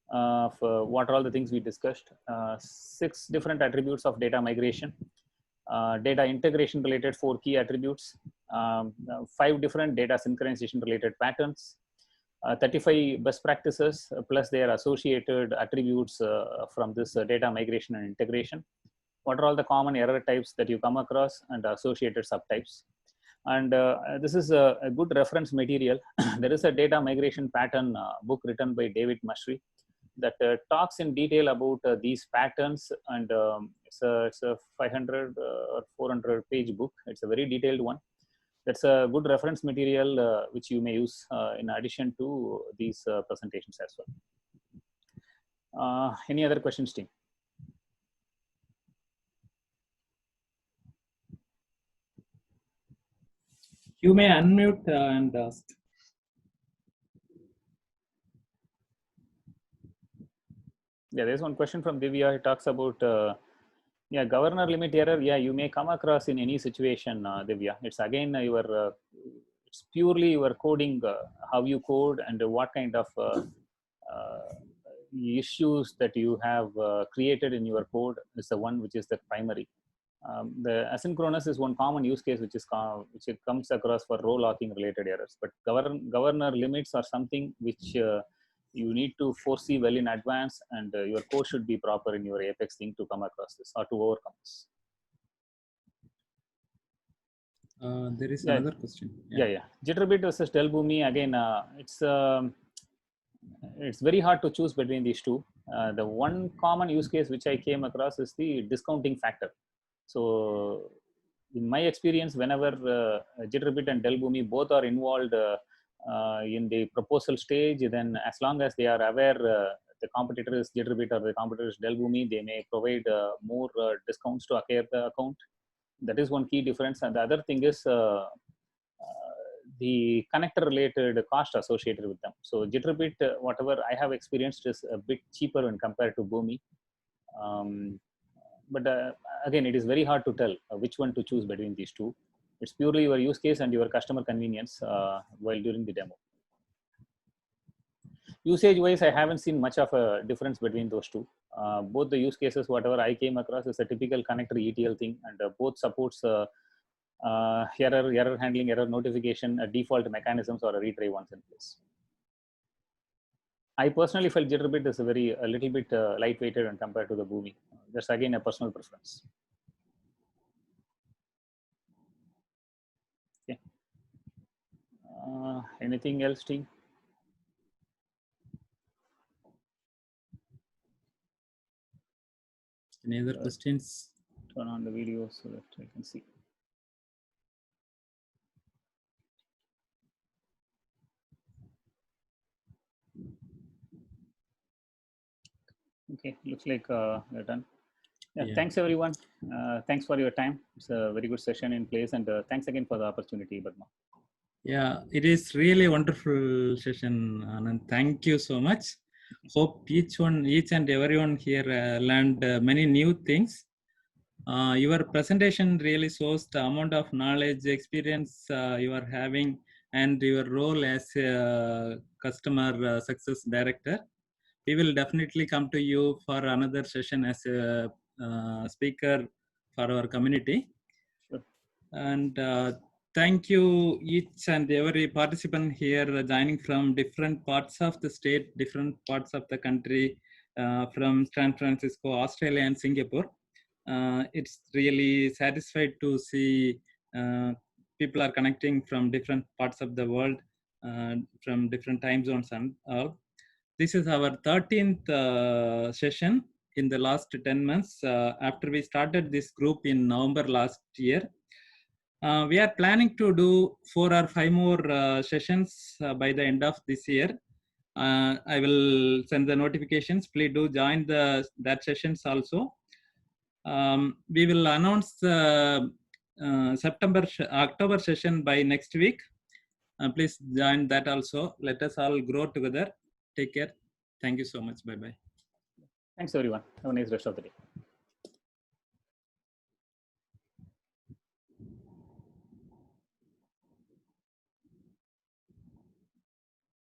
of what are all the things we discussed. 6 different attributes of data migration. Data integration related 4 key attributes. 5 different data synchronization related patterns. 35 best practices plus their associated attributes from this data migration and integration. What are all the common error types that you come across and associated subtypes? And this is a good reference material. There is a data migration pattern book written by David Mushry that talks in detail about these patterns, and it's a 500 or 400 page book. It's a very detailed one. That's a good reference material which you may use in addition to these presentations as well. Any other questions, team? You may unmute and ask. Yeah, there's one question from Divya. It talks about yeah, governor limit error. Yeah, you may come across in any situation, Divya. It's again it's purely your coding, how you code, and what kind of issues that you have created in your code is the one which is the primary. The asynchronous is one common use case which it comes across for row locking related errors, but governor limits are something which you need to foresee well in advance, and your code should be proper in your Apex thing to come across this or to overcome this. There is another question. Yeah. Jitterbit versus Delboomi, again, it's very hard to choose between these two. The one common use case which I came across is the discounting factor. So in my experience, whenever Jitterbit and Delboomi both are involved in the proposal stage, then as long as they are aware the competitor is Jitterbit or the competitor is Delboomi, they may provide more discounts to acquire the account. That is one key difference. And the other thing is the connector related cost associated with them. So Jitterbit, whatever I have experienced, is a bit cheaper when compared to Boomi. But again, it is very hard to tell which one to choose between these two. It's purely your use case and your customer convenience while during the demo. Usage wise, I haven't seen much of a difference between those two. Both the use cases, whatever I came across, is a typical connector ETL thing, and both supports error handling, error notification, default mechanisms, or a retry once in place. I personally felt Jitterbit is a little bit lightweighted when compared to the Boomi. That's again a personal preference. Okay. Anything else, team? Any other questions? Turn on the video so that I can see. Okay, looks like we're done. Yeah. Thanks everyone. Thanks for your time. It's a very good session in place, and thanks again for the opportunity, Padma. Yeah, it is really wonderful session, Anand. Thank you so much. Hope each and everyone here learned many new things. Your presentation really shows the amount of knowledge, experience you are having, and your role as a customer success director. We will definitely come to you for another session as a speaker for our community. Sure. And thank you each and every participant here joining from different parts of the state, different parts of the country, from San Francisco, Australia, and Singapore. It's really satisfied to see people are connecting from different parts of the world, from different time zones and all. This is our 13th session in the last 10 months after we started this group in November last year. We are planning to do 4 or 5 more sessions by the end of this year. I will send the notifications. Please do join that sessions also. We will announce the October session by next week. Please join that also. Let us all grow together. Take care. Thank you so much. Bye-bye. Thanks, everyone. Have a nice rest of the day.